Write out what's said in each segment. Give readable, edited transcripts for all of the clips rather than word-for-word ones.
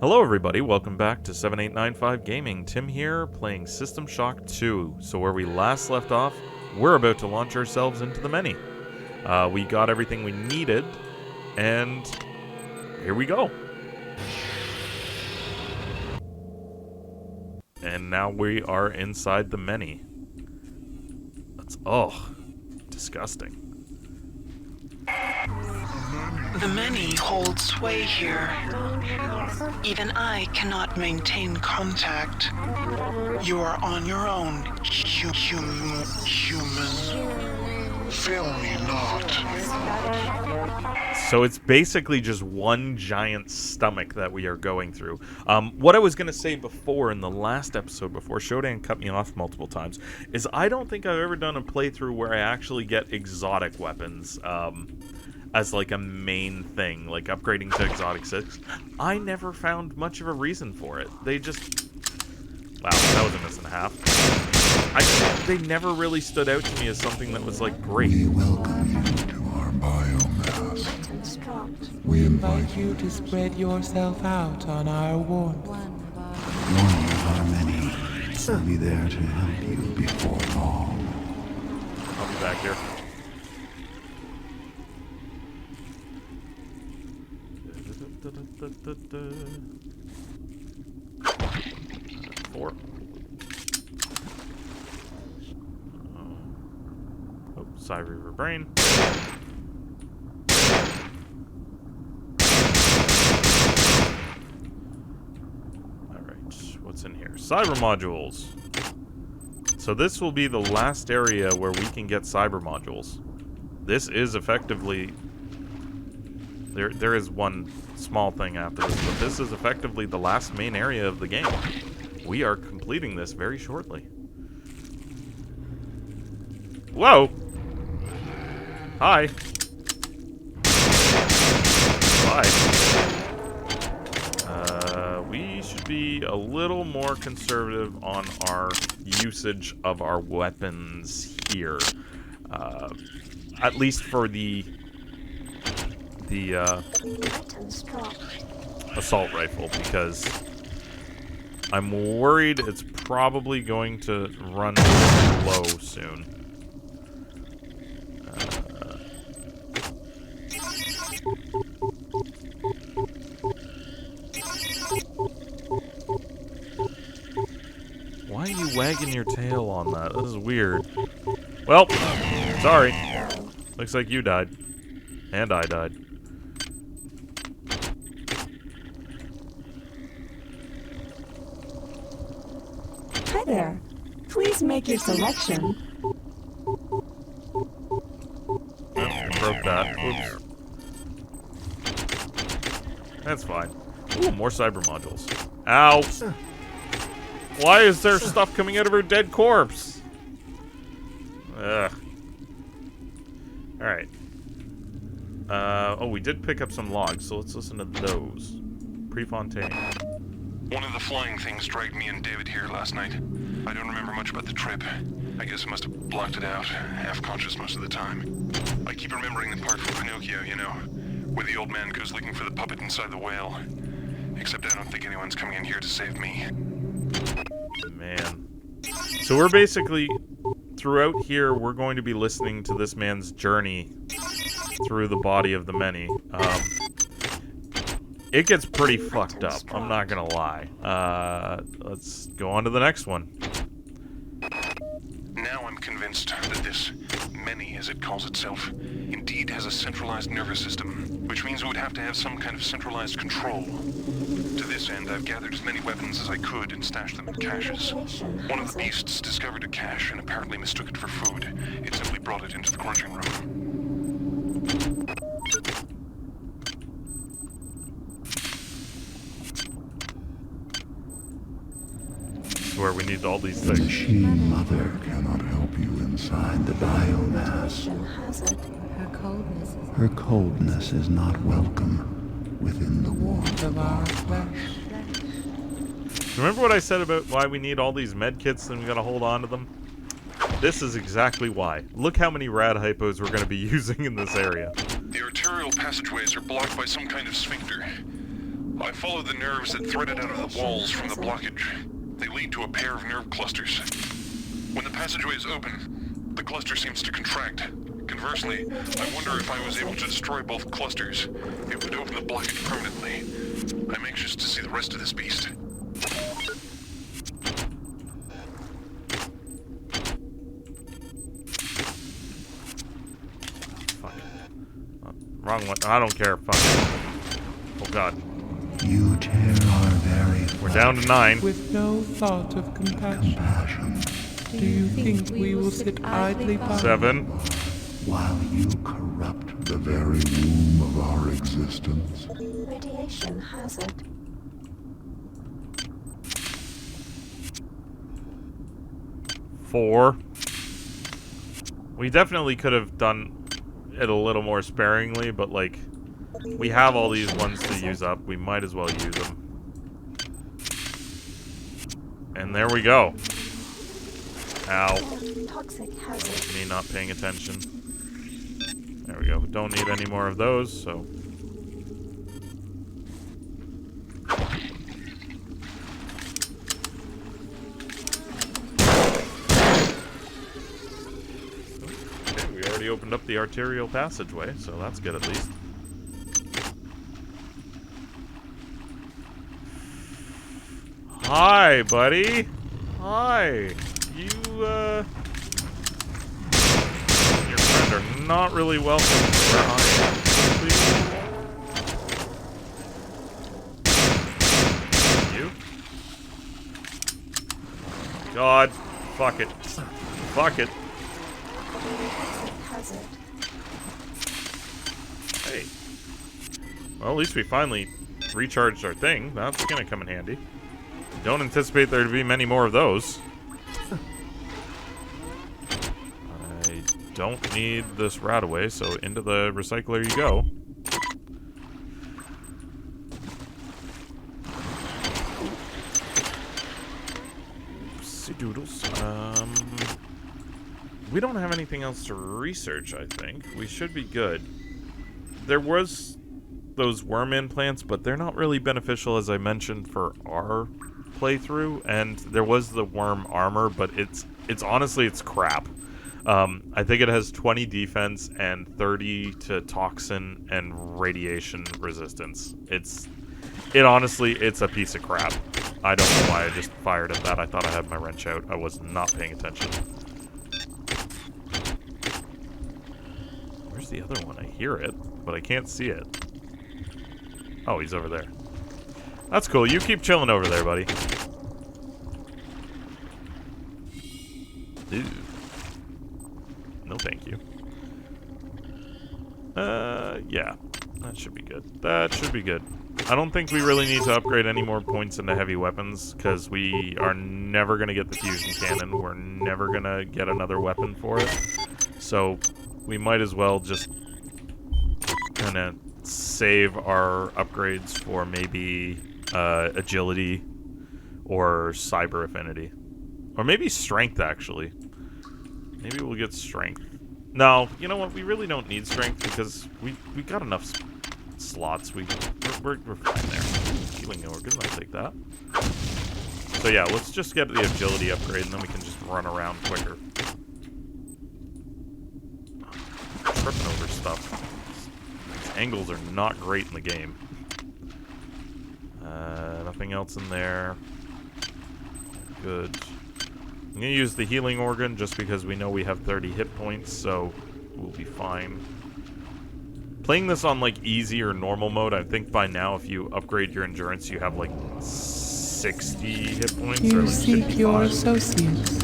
Hello everybody, welcome back to 7895 Gaming. Tim here, playing System Shock 2. So where we last left off, we're about to launch ourselves into the many. We got everything we needed, and here we go. And now we are inside the many. That's, disgusting. The many hold sway here. Even I cannot maintain contact. You are on your own, human. Fail me not. So it's basically just one giant stomach that we are going through. What I was going to say before in the last episode, before Shodan cut me off multiple times, is I don't think I've ever done a playthrough where I actually get exotic weapons as like a main thing, like upgrading to exotic 6. I never found much of a reason for it. They just... Wow, that was a miss and a half. They never really stood out to me as something that was like great. We welcome you to our biomass. We invite you to spread yourself out on our warmth. One of our many will be there to help you before long. I'll be back here. Four. Oh, Psy Reaver Brain. Alright, what's in here? Cyber modules. So this will be the last area where we can get cyber modules. This is effectively... There is one small thing after this, but this is effectively the last main area of the game. We are completing this very shortly. Whoa! Hi. Bye. We should be a little more conservative on our usage of our weapons here. At least for the assault rifle, because I'm worried it's probably going to run low soon. Why are you wagging your tail on that? This is weird. Well, sorry. Looks like you died. And I died. Hi there. Please make your selection. Oh, broke that. Oops. That's fine. Ooh, more cyber modules. Ow! Why is there stuff coming out of her dead corpse? Ugh. Alright. Oh, we did pick up some logs, so let's listen to those. Prefontaine. One of the flying things dragged me and David here last night. I don't remember much about the trip. I guess I must have blocked it out, half-conscious most of the time. I keep remembering the part from Pinocchio, you know, where the old man goes looking for the puppet inside the whale. Except I don't think anyone's coming in here to save me. Man. So we're basically, throughout here, we're going to be listening to this man's journey through the body of the many. It gets pretty fucked up, I'm not gonna lie. Let's go on to the next one. Now I'm convinced that this many, as it calls itself, indeed has a centralized nervous system, which means it would have to have some kind of centralized control. To this end, I've gathered as many weapons as I could and stashed them in caches. One of the beasts discovered a cache and apparently mistook it for food. It simply brought it into the quarantine room. Where we need all these The things. machine mother cannot help you inside the biomass. Her coldness is not welcome within the warmth of our flesh. Remember what I said about why we need all these med kits and we gotta hold on to them? This is exactly why. Look how many rad hypos we're gonna be using in this area. The arterial passageways are blocked by some kind of sphincter. I followed the nerves that threaded out of the walls from the blockage. They lead to a pair of nerve clusters. When the passageway is open, the cluster seems to contract. Conversely, I wonder if I was able to destroy both clusters, it would open the blockage permanently. I'm anxious to see the rest of this beast. Fuck. Wrong one. I don't care. Fuck it. Oh god. You tear our very We're down to 9. with no thought of compassion. Do you think we will sit idly by 7. while you corrupt the very womb of our existence? Radiation hazard. 4. We definitely could have done it a little more sparingly, but like, we have all these ones to use up. We might as well use them. And there we go. Ow. Toxic hazard. Me not paying attention. There we go. We don't need any more of those, so... Okay, we already opened up the arterial passageway, so that's good at least. Hi, buddy. Hi. You, your friend are not really welcome where I am. Please. You? God. Fuck it. Fuck it. Hazard. Hey. Well, at least we finally recharged our thing. That's gonna come in handy. Don't anticipate there to be many more of those. I don't need this rat away, so into the recycler you go. Oopsie doodles. We don't have anything else to research, I think. We should be good. There was those worm implants, but they're not really beneficial, as I mentioned, for our playthrough. And there was the worm armor, but it's honestly, it's crap. I think it has 20 defense and 30 to toxin and radiation resistance. Honestly, it's a piece of crap. I don't know why I just fired at that. I thought I had my wrench out. I was not paying attention. Where's the other one? I hear it, but I can't see it. Oh, he's over there. That's cool. You keep chilling over there, buddy. Ew. No, thank you. Yeah. That should be good. That should be good. I don't think we really need to upgrade any more points into heavy weapons, because we are never going to get the fusion cannon. We're never going to get another weapon for it. So, we might as well just kind of save our upgrades for maybe agility or cyber affinity. Or maybe strength, actually. Maybe we'll get strength. No, you know what? We really don't need strength because we got enough slots. We're fine there. Healing organ, I'll take that. So yeah, let's just get the agility upgrade and then we can just run around quicker. Tripping over stuff. These angles are not great in the game. Nothing else in there. Good. I'm going to use the healing organ just because we know we have 30 hit points, so we'll be fine. Playing this on, like, easy or normal mode, I think by now if you upgrade your endurance, you have, like, 60 hit points. You or like seek 55. your associates,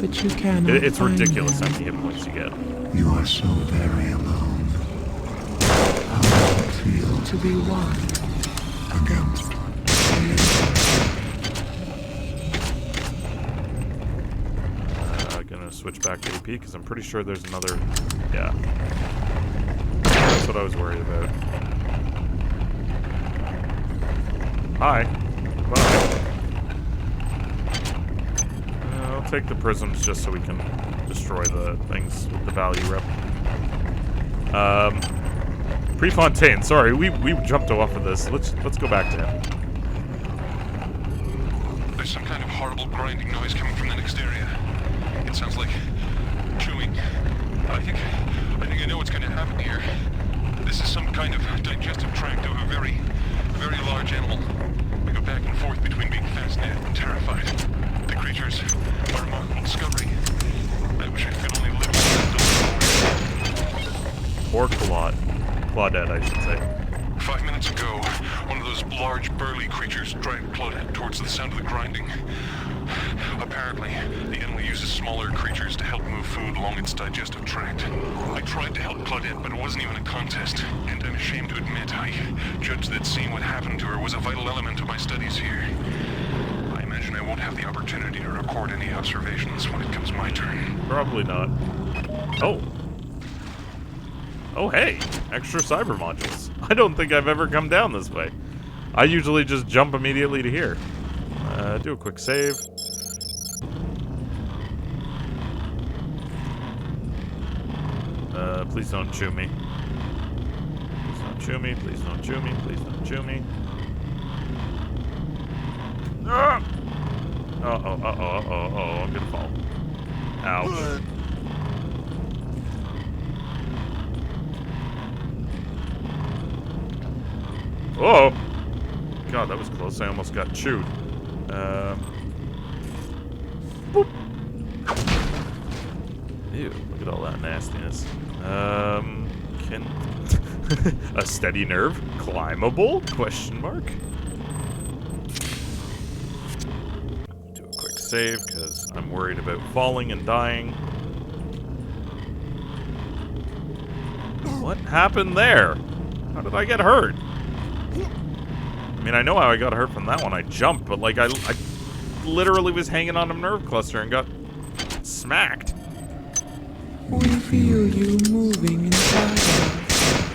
but you cannot It's find ridiculous them. how many hit points you get. You are so very alone. How does it feel to be one against Gonna switch back to AP because I'm pretty sure there's another. Yeah. That's what I was worried about. Hi. Bye. I'll take the prisms just so we can destroy the things with the value rep. Prefontaine, sorry, we jumped off of this. Let's go back to him. There's some kind of horrible grinding noise coming from the next area. It sounds like chewing. I think I know what's going to happen here. This is some kind of digestive tract of a very, very large animal. We go back and forth between being fascinated and terrified. The creatures are a remarkable discovery. I wish I could only live with that. Or Claudette, I should say. 5 minutes ago, one of those large, burly creatures dragged Claudette towards the sound of the grinding. Apparently, the animal uses smaller creatures to help move food along its digestive tract. I tried to help Claudette, but it wasn't even a contest, and I'm ashamed to admit I judged that seeing what happened to her was a vital element of my studies here. I imagine I won't have the opportunity to record any observations when it comes my turn. Probably not. Oh. Oh, hey. Extra cyber modules. I don't think I've ever come down this way. I usually just jump immediately to here. Do a quick save. Please don't chew me. Please don't chew me. Please don't chew me. Please don't chew me. Ah! Uh-oh, I'm gonna fall. Ouch. Oh! God, that was close. I almost got chewed. Boop. Ew, look at all that nastiness. Can... a steady nerve? Climbable? Question mark? Do a quick save, because I'm worried about falling and dying. What happened there? How did I get hurt? I mean, I know how I got hurt from that one. I jumped, but, like, I literally was hanging on a nerve cluster and got smacked. We feel you moving inside us.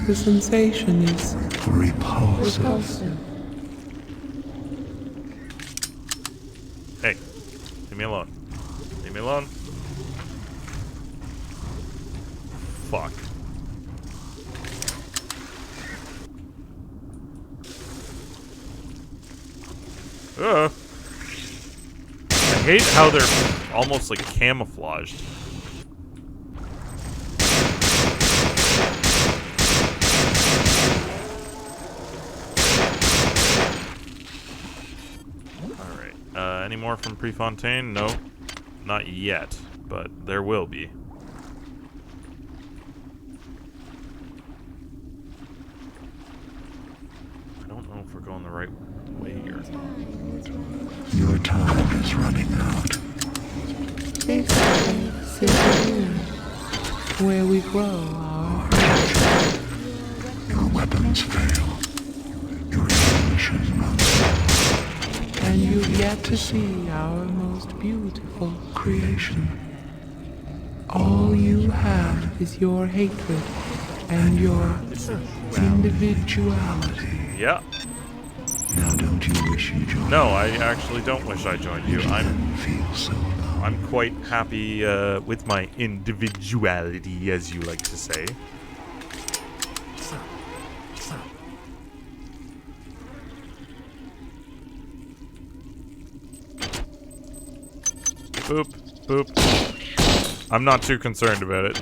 The sensation is repulsive. Hey, leave me alone. Leave me alone. Fuck. I hate how they're almost like camouflaged. Alright, any more from Prefontaine? No, not yet, but there will be. I don't know if we're going the right way here. Your time is running out. This place is a room where we grow our Your weapons fail. Your ammunition runs low. And you've yet to see our most beautiful creation. All you have is your hatred and your individuality. Yeah. Now don't you wish you joined? No, I actually don't wish I joined you. Feel so alone. I'm quite happy with my individuality, as you like to say. Boop, boop. I'm not too concerned about it.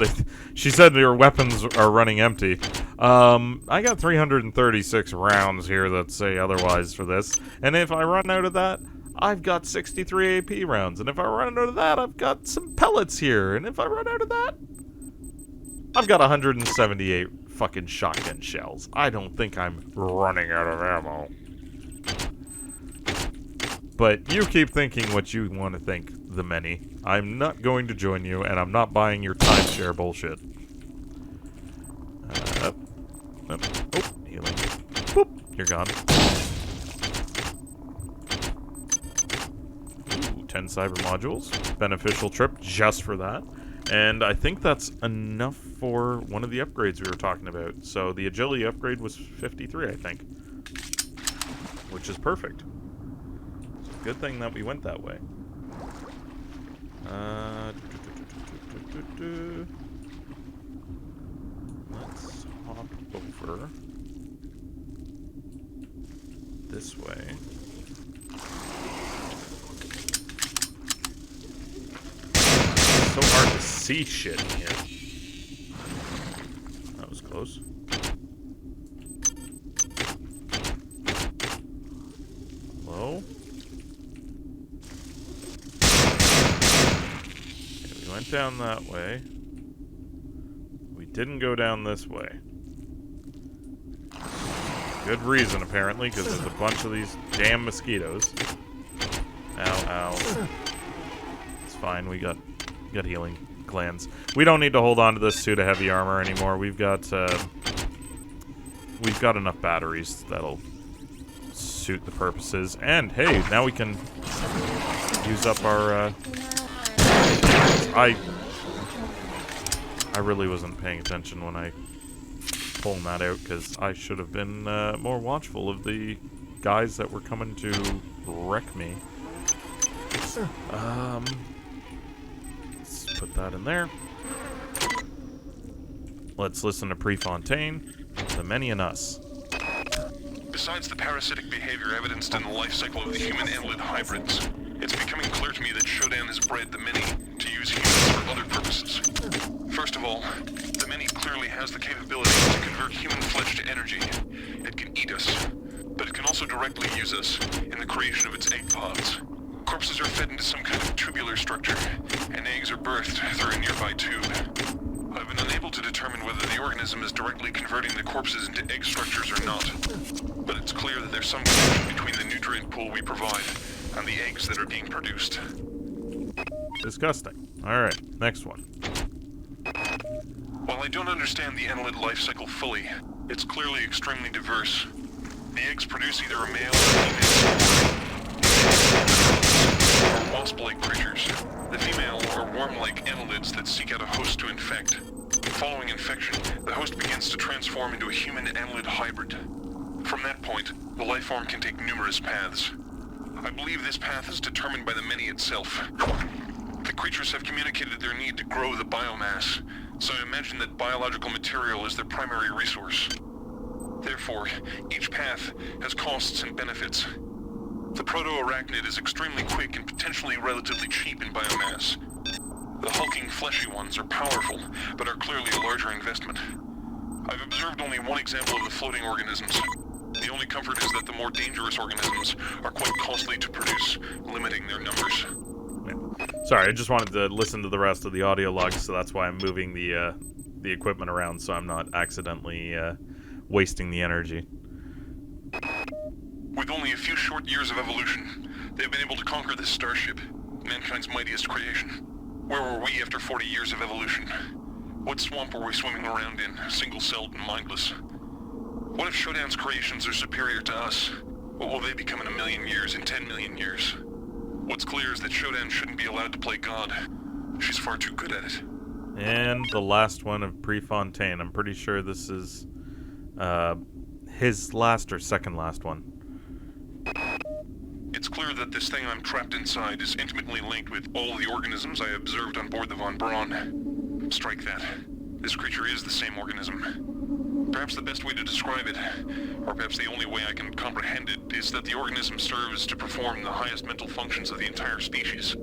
She said your weapons are running empty. I got 336 rounds here that say otherwise for this. And if I run out of that, I've got 63 AP rounds. And if I run out of that, I've got some pellets here. And if I run out of that, I've got 178 fucking shotgun shells. I don't think I'm running out of ammo. But you keep thinking what you want to think, the many. I'm not going to join you, and I'm not buying your timeshare bullshit. Up. Oh, healing. Boop. You're gone. Ooh, 10 cyber modules. Beneficial trip just for that. And I think that's enough for one of the upgrades we were talking about. So the agility upgrade was 53, I think. Which is perfect. Good thing that we went that way. Let's jump over this way. So hard to see shit in here. That was close. Hello? Okay, we went down that way. We didn't go down this way. Good reason, apparently, because there's a bunch of these damn mosquitoes. Ow, ow. It's fine, we got healing glands. We don't need to hold on to this suit of heavy armor anymore. We've got enough batteries that'll suit the purposes. And hey, now we can use up our I really wasn't paying attention when I pulled that out, because I should have been more watchful of the guys that were coming to wreck me. Let's put that in there. Let's listen to Prefontaine, The Many and Us. Besides the parasitic behavior evidenced in the life cycle of the human annelid hybrids, it's becoming clear to me that Shodan has bred the many to use humans for other purposes. First of all, the many clearly has the capability to convert human flesh to energy. It can eat us, but it can also directly use us in the creation of its egg pods. Corpses are fed into some kind of tubular structure, and eggs are birthed through a nearby tube. I've been unable to determine whether the organism is directly converting the corpses into egg structures or not, but it's clear that there's some connection between the nutrient pool we provide and the eggs that are being produced. Disgusting. Alright, next one. While I don't understand the annelid life cycle fully, it's clearly extremely diverse. The eggs produce either a male or female or wasp-like creatures. The female are worm-like annelids that seek out a host to infect. Following infection, the host begins to transform into a human annelid hybrid. From that point, the life form can take numerous paths. I believe this path is determined by the many itself. The creatures have communicated their need to grow the biomass, so I imagine that biological material is their primary resource. Therefore, each path has costs and benefits. The proto-arachnid is extremely quick and potentially relatively cheap in biomass. The hulking fleshy ones are powerful, but are clearly a larger investment. I've observed only one example of the floating organisms. The only comfort is that the more dangerous organisms are quite costly to produce, limiting their numbers. Sorry, I just wanted to listen to the rest of the audio logs, so that's why I'm moving the equipment around, so I'm not accidentally wasting the energy. With only a few short years of evolution, they've been able to conquer this starship, mankind's mightiest creation. Where were we after 40 years of evolution? What swamp were we swimming around in, single-celled and mindless? What if Shodan's creations are superior to us? What will they become in 1 million years, in 10 million years? What's clear is that Shodan shouldn't be allowed to play God. She's far too good at it. And the last one of Prefontaine. I'm pretty sure this is his last or second last one. It's clear that this thing I'm trapped inside is intimately linked with all the organisms I observed on board the Von Braun. Strike that. This creature is the same organism. Perhaps the best way to describe it, or perhaps the only way I can comprehend it, is that the organism serves to perform the highest mental functions of the entire species.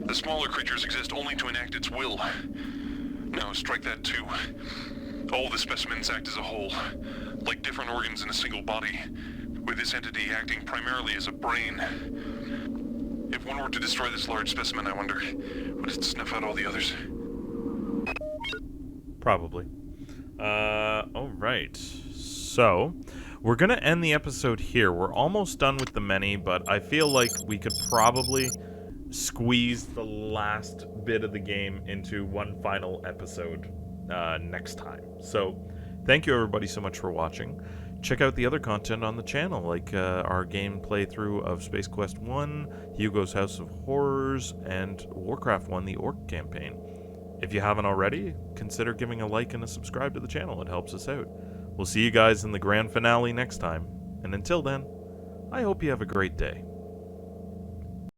The smaller creatures exist only to enact its will. No, strike that too. All the specimens act as a whole, like different organs in a single body, with this entity acting primarily as a brain. If one were to destroy this large specimen, I wonder, would it snuff out all the others? Probably. Alright. So, we're gonna end the episode here. We're almost done with the many, but I feel like we could probably squeeze the last bit of the game into one final episode next time. So, thank you everybody so much for watching. Check out the other content on the channel, like our game playthrough of Space Quest 1, Hugo's House of Horrors, and Warcraft 1, the Orc campaign. If you haven't already, consider giving a like and a subscribe to the channel. It helps us out. We'll see you guys in the grand finale next time. And until then, I hope you have a great day.